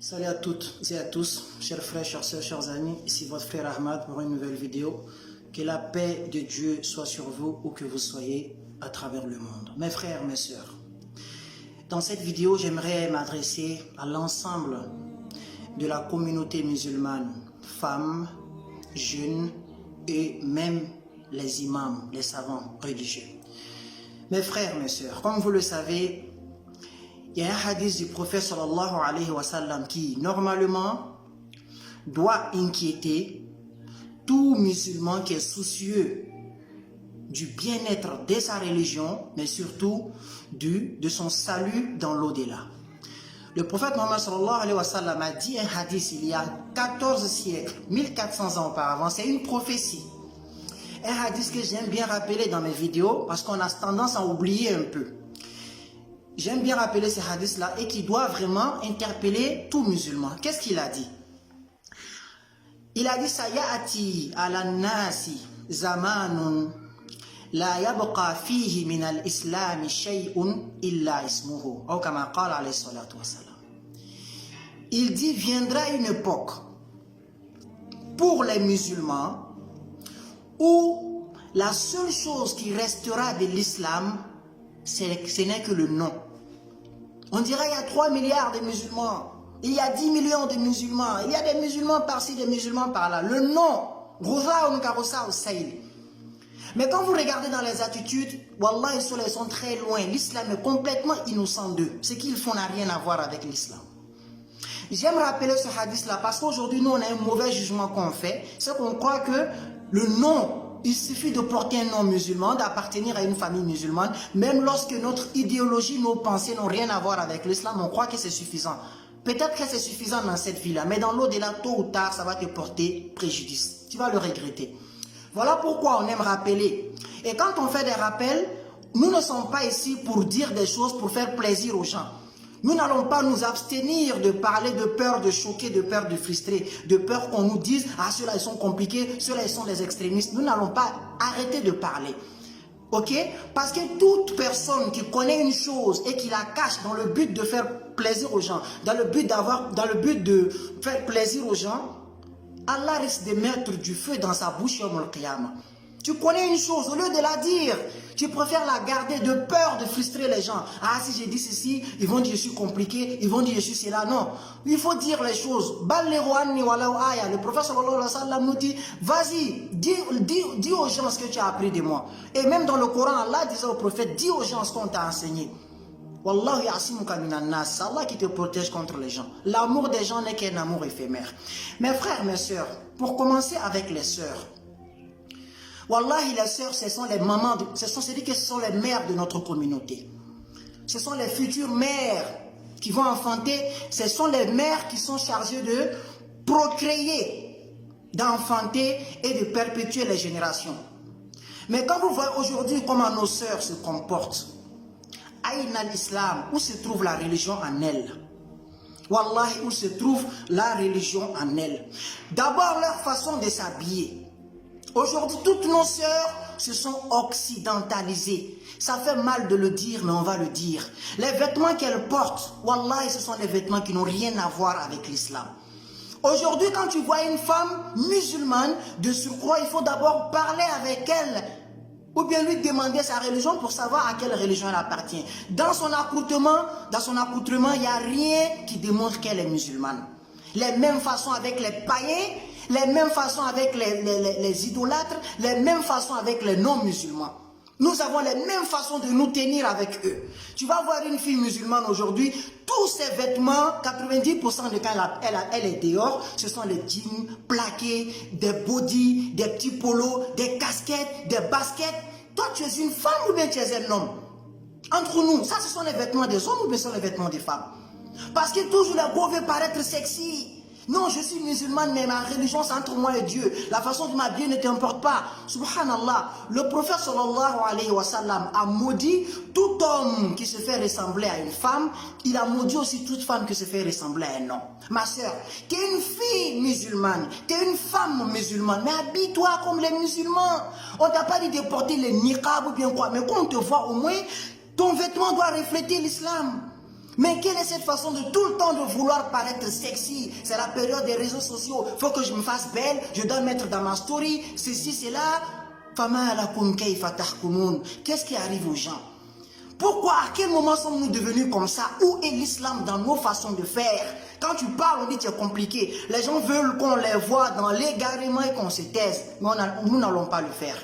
Salut à toutes et à tous, chers frères, chers sœurs, chers amis, ici votre frère Ahmad pour une nouvelle vidéo. Que la paix de Dieu soit sur vous où que vous soyez à travers le monde. Mes frères, mes sœurs, dans cette vidéo, j'aimerais m'adresser à l'ensemble de la communauté musulmane, femmes, jeunes et même les imams, les savants religieux. Mes frères, mes sœurs, comme vous le savez, il y a un hadith du prophète sallallahu alayhi wa sallam qui, normalement, doit inquiéter tout musulman qui est soucieux du bien-être de sa religion, mais surtout de son salut dans l'au-delà. Le prophète Mohammed sallallahu alayhi wa sallam a dit un hadith il y a 14 siècles, 1400 ans auparavant, c'est une prophétie. Un hadith que j'aime bien rappeler dans mes vidéos parce qu'on a tendance à oublier un peu. J'aime bien rappeler ces hadiths-là et qui doit vraiment interpeller tout musulman. Qu'est-ce qu'il a dit? Il a dit Sayati ala nasi zamanun la yabqa fihi min al-islam shay'un illa ismuhu. Ou kama qala alayhi salatu wa salam. Il dit viendra une époque pour les musulmans où la seule chose qui restera de l'islam, ce n'est que le nom. On dirait qu'il y a 3 milliards de musulmans. Il y a 10 millions de musulmans. Il y a des musulmans par-ci, des musulmans par-là. Le nom, mais quand vous regardez dans les attitudes, Wallah, ils sont très loin. L'islam est complètement innocent d'eux. Ce qu'ils font n'a rien à voir avec l'islam. J'aime rappeler ce hadith-là parce qu'aujourd'hui, nous, on a un mauvais jugement qu'on fait. C'est qu'on croit que le nom, il suffit de porter un nom musulman, d'appartenir à une famille musulmane. Même lorsque notre idéologie, nos pensées n'ont rien à voir avec l'islam, on croit que c'est suffisant. Peut-être que c'est suffisant dans cette vie-là, mais dans l'au-delà, tôt ou tard, ça va te porter préjudice. Tu vas le regretter. Voilà pourquoi on aime rappeler. Et quand on fait des rappels, nous ne sommes pas ici pour dire des choses, pour faire plaisir aux gens. Nous n'allons pas nous abstenir de parler de peur de choquer, de peur de frustrer, de peur qu'on nous dise « Ah, ceux-là, ils sont compliqués, ceux-là, ils sont des extrémistes. » Nous n'allons pas arrêter de parler. Ok? Parce que toute personne qui connaît une chose et qui la cache dans le but de faire plaisir aux gens, dans le but de faire plaisir aux gens, Allah risque de mettre du feu dans sa bouche yawm al-qiyamah. Tu connais une chose, au lieu de la dire, tu préfères la garder de peur de frustrer les gens. Ah, si j'ai dit ceci, ils vont dire je suis compliqué, ils vont dire je suis cela. Non, il faut dire les choses. Le prophète sallallahu alayhi wa sallam nous dit, vas-y, dis aux gens ce que tu as appris de moi. Et même dans le Coran, Allah disait au prophète, dis aux gens ce qu'on t'a enseigné. Wallahu ya'simuka minan nas, c'est Allah qui te protège contre les gens. L'amour des gens n'est qu'un amour éphémère. Mes frères, mes sœurs, pour commencer avec les sœurs, Wallahi, les sœurs, ce sont les mamans, c'est-à-dire que ce sont les mères de notre communauté. Ce sont les futures mères qui vont enfanter. Ce sont les mères qui sont chargées de procréer, d'enfanter et de perpétuer les générations. Mais quand vous voyez aujourd'hui comment nos sœurs se comportent, Aïna l'islam, où se trouve la religion en elles? Wallahi, où se trouve la religion en elles? D'abord, leur façon de s'habiller. Aujourd'hui, toutes nos sœurs se sont occidentalisées. Ça fait mal de le dire, mais on va le dire. Les vêtements qu'elles portent, Wallah, ce sont des vêtements qui n'ont rien à voir avec l'islam. Aujourd'hui, quand tu vois une femme musulmane, de surcroît, il faut d'abord parler avec elle. Ou bien lui demander sa religion pour savoir à quelle religion elle appartient. Dans son accoutrement, il n'y a rien qui démontre qu'elle est musulmane. Les mêmes façons avec les païens, les mêmes façons avec les idolâtres, les mêmes façons avec les non-musulmans. Nous avons les mêmes façons de nous tenir avec eux. Tu vas voir une fille musulmane aujourd'hui, tous ses vêtements, 90% de quand elle est dehors, ce sont les jeans plaqués, des bodys, des petits polos, des casquettes, des baskets. Toi, tu es une femme ou bien tu es un homme? Entre nous, ça, ce sont les vêtements des hommes ou bien ce sont les vêtements des femmes? Parce que toujours la go veut paraître sexy. Non, je suis musulmane, mais ma religion c'est entre moi et Dieu. La façon de m'habiller ne t'importe pas. Subhanallah, le prophète sallallahu alayhi wa sallam a maudit tout homme qui se fait ressembler à une femme. Il a maudit aussi toute femme qui se fait ressembler à un homme. Ma soeur, tu es une fille musulmane, tu es une femme musulmane, mais habille-toi comme les musulmans. On t'a pas dit de porter les niqab ou bien quoi, mais quand on te voit au moins, ton vêtement doit refléter l'islam. Mais quelle est cette façon de tout le temps de vouloir paraître sexy? C'est la période des réseaux sociaux. Il faut que je me fasse belle, je dois mettre dans ma story, ceci, cela. Qu'est-ce qui arrive aux gens? Pourquoi, à quel moment sommes-nous devenus comme ça? Où est l'islam dans nos façons de faire? Quand tu parles, on dit que c'est compliqué. Les gens veulent qu'on les voit dans l'égarement et qu'on se taise. Mais nous n'allons pas le faire.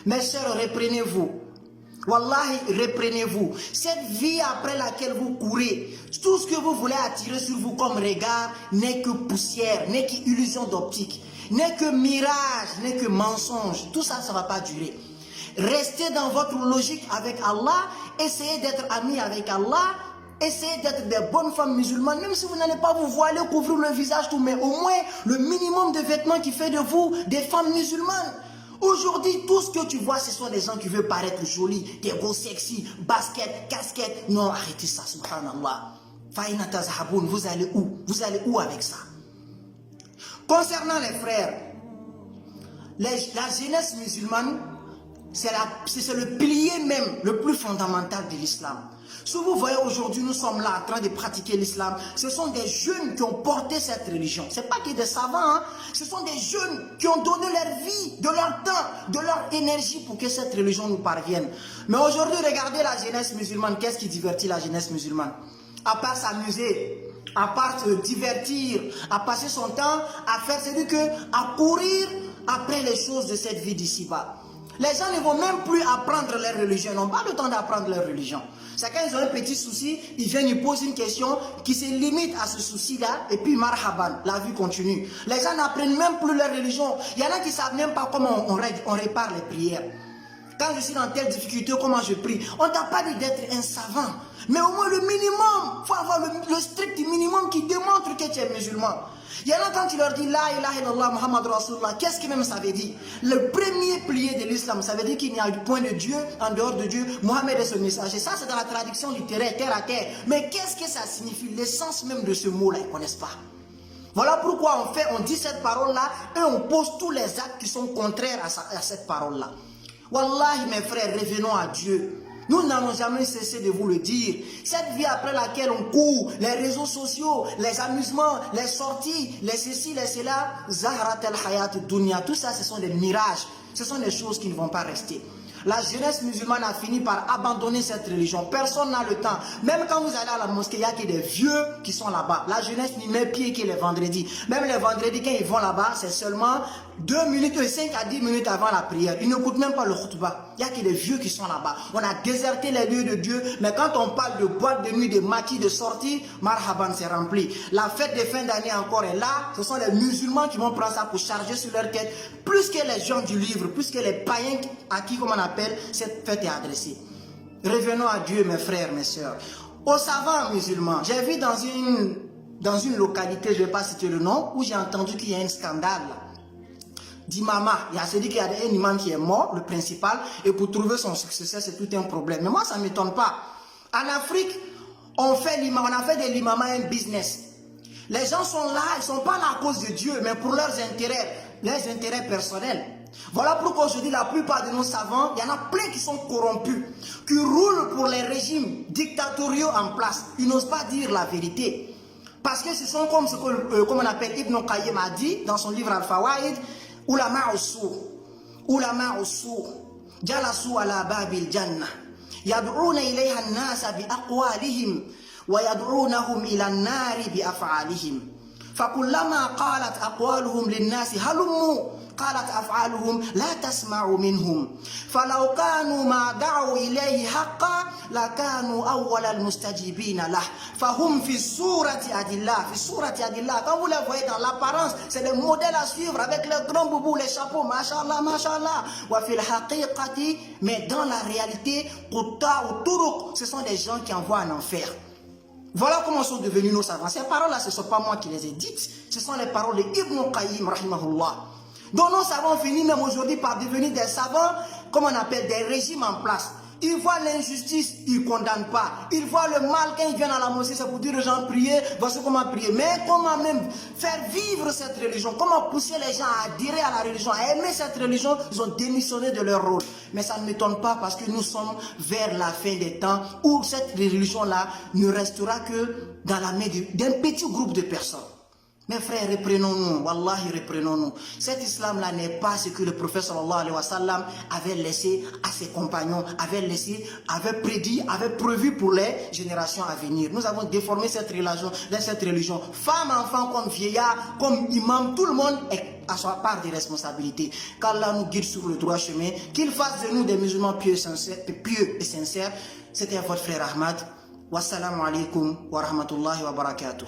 Mes sœurs, reprenez-vous. Wallahi, reprenez-vous. Cette vie après laquelle vous courez, tout ce que vous voulez attirer sur vous comme regard n'est que poussière, n'est qu'illusion d'optique, n'est que mirage, n'est que mensonge. Tout ça, ça ne va pas durer. Restez dans votre logique avec Allah, essayez d'être amis avec Allah, essayez d'être des bonnes femmes musulmanes, même si vous n'allez pas vous voiler, couvrir le visage, tout, mais au moins le minimum de vêtements qui fait de vous des femmes musulmanes. Aujourd'hui, tout ce que tu vois, ce sont des gens qui veulent paraître jolis, des gros sexy, basket, casquette. Non, arrêtez ça, subhanallah. Vous allez où? Vous allez où avec ça? Concernant les frères, la jeunesse musulmane, c'est le pilier même, le plus fondamental de l'islam. Si vous voyez aujourd'hui, nous sommes là en train de pratiquer l'islam. Ce sont des jeunes qui ont porté cette religion. Ce n'est pas que des savants, hein? Ce sont des jeunes qui ont donné leur vie, de leur temps, de leur énergie pour que cette religion nous parvienne. Mais aujourd'hui, regardez la jeunesse musulmane. Qu'est-ce qui divertit la jeunesse musulmane? À part s'amuser, à part se divertir, à passer son temps à faire, c'est-à-dire à courir après les choses de cette vie d'ici-bas. Les gens ne vont même plus apprendre leur religion, ils n'ont pas le temps d'apprendre leur religion. C'est quand ils ont un petit souci, ils viennent, ils posent une question qui se limite à ce souci-là, et puis marhaban, la vie continue. Les gens n'apprennent même plus leur religion. Il y en a qui ne savent même pas comment on répare les prières. Quand je suis dans telle difficulté, comment je prie? On ne t'a pas dit d'être un savant. Mais au moins le minimum, il faut avoir le strict minimum qui démontre que tu es musulman. Il y en a quand tu leur dis La ilaha illallah Muhammad Rasulullah, qu'est-ce que même ça veut dire? Le premier pilier de l'islam, ça veut dire qu'il n'y a point de Dieu en dehors de Dieu, Mohammed est son messager. Ça c'est dans la traduction littéraire, terre à terre. Mais qu'est-ce que ça signifie? L'essence même de ce mot-là, ils ne connaissent pas. Voilà pourquoi on dit cette parole-là et on pose tous les actes qui sont contraires à cette parole-là. Wallahi mes frères, revenons à Dieu. Nous n'allons jamais cesser de vous le dire. Cette vie après laquelle on court, les réseaux sociaux, les amusements, les sorties, les ceci, les cela, Zahrat al-Hayat dunya, tout ça ce sont des mirages. Ce sont des choses qui ne vont pas rester. La jeunesse musulmane a fini par abandonner cette religion. Personne n'a le temps. Même quand vous allez à la mosquée, il y a que des vieux qui sont là-bas. La jeunesse n'y met pied que les vendredis. Même les vendredis, quand ils vont là-bas, c'est seulement 2 minutes, 5 à 10 minutes avant la prière. Ils n'écoutent même pas le khutbah. Il n'y a que des vieux qui sont là-bas. On a déserté les lieux de Dieu. Mais quand on parle de boîte de nuit, de maquis, de sortie, marhaban, c'est rempli. La fête de fin d'année encore est là. Ce sont les musulmans qui vont prendre ça pour charger sur leur tête. Plus que les gens du livre, plus que les païens à qui, comme on appelle, cette fête est adressée. Revenons à Dieu, mes frères, mes sœurs. Aux savants musulmans, j'ai vu dans une localité, je ne vais pas citer le nom, où j'ai entendu qu'il y a un scandale d'imama. Il y a celui qui a un imam qui est mort, le principal, et pour trouver son successeur, c'est tout un problème. Mais moi, ça ne m'étonne pas. En Afrique, on a fait de l'imama un business. Les gens sont là, ils ne sont pas là à cause de Dieu, mais pour leurs intérêts personnels. Voilà pourquoi aujourd'hui la plupart de nos savants, il y en a plein qui sont corrompus, qui roulent pour les régimes dictatoriaux en place. Ils n'osent pas dire la vérité. Parce que ce sont comme ce qu'on appelle Ibn Qayyim a dit dans son livre Al-Fawaid, Ulama usu, jalasu ala babil jannah, yad'una ilayha an-nasa bi aqwalihim, wa yad'unahum ila an-nari bi af'alihim. فكلما قالت أقوالهم للناس هلموا قالت أفعالهم لا تسمعوا منهم فلو كانوا ما دعوا إليه حقا لكانوا أول المستجيبين له فهم في الصورة أدلة quand vous les voyez dans l'apparence c'est des modèles à suivre avec les grands boubous, les chapeaux, mashallah, mashallah وفي الحقيقة mais dans la réalité ce sont des gens qui envoient en enfer. Voilà comment sont devenus nos savants. Ces paroles-là, ce ne sont pas moi qui les ai dites. Ce sont les paroles de Ibn Qayyim, rahimahullah. Donc nos savants finissent même aujourd'hui par devenir des savants, comme on appelle des régimes en place. Ils voient l'injustice, ils ne condamnent pas. Ils voient le mal quand ils viennent à la mosquée, c'est pour dire aux gens prier, voici comment prier. Mais comment même faire vivre cette religion, comment pousser les gens à adhérer à la religion, à aimer cette religion, ils ont démissionné de leur rôle. Mais ça ne m'étonne pas parce que nous sommes vers la fin des temps où cette religion-là ne restera que dans la main d'un petit groupe de personnes. Mes frères, reprenons-nous, wallahi, reprenons-nous. Cet islam-là n'est pas ce que le prophète sallallahu alayhi wa sallam avait laissé à ses compagnons, avait prédit, avait prévu pour les générations à venir. Nous avons déformé cette religion. Femmes, enfants, comme vieillards, comme imams, tout le monde est à sa part des responsabilités. Qu'Allah nous guide sur le droit chemin, qu'il fasse de nous des musulmans pieux et sincères. C'était votre frère Ahmad. Wassalamu alaikum wa rahmatullahi wa barakatuh.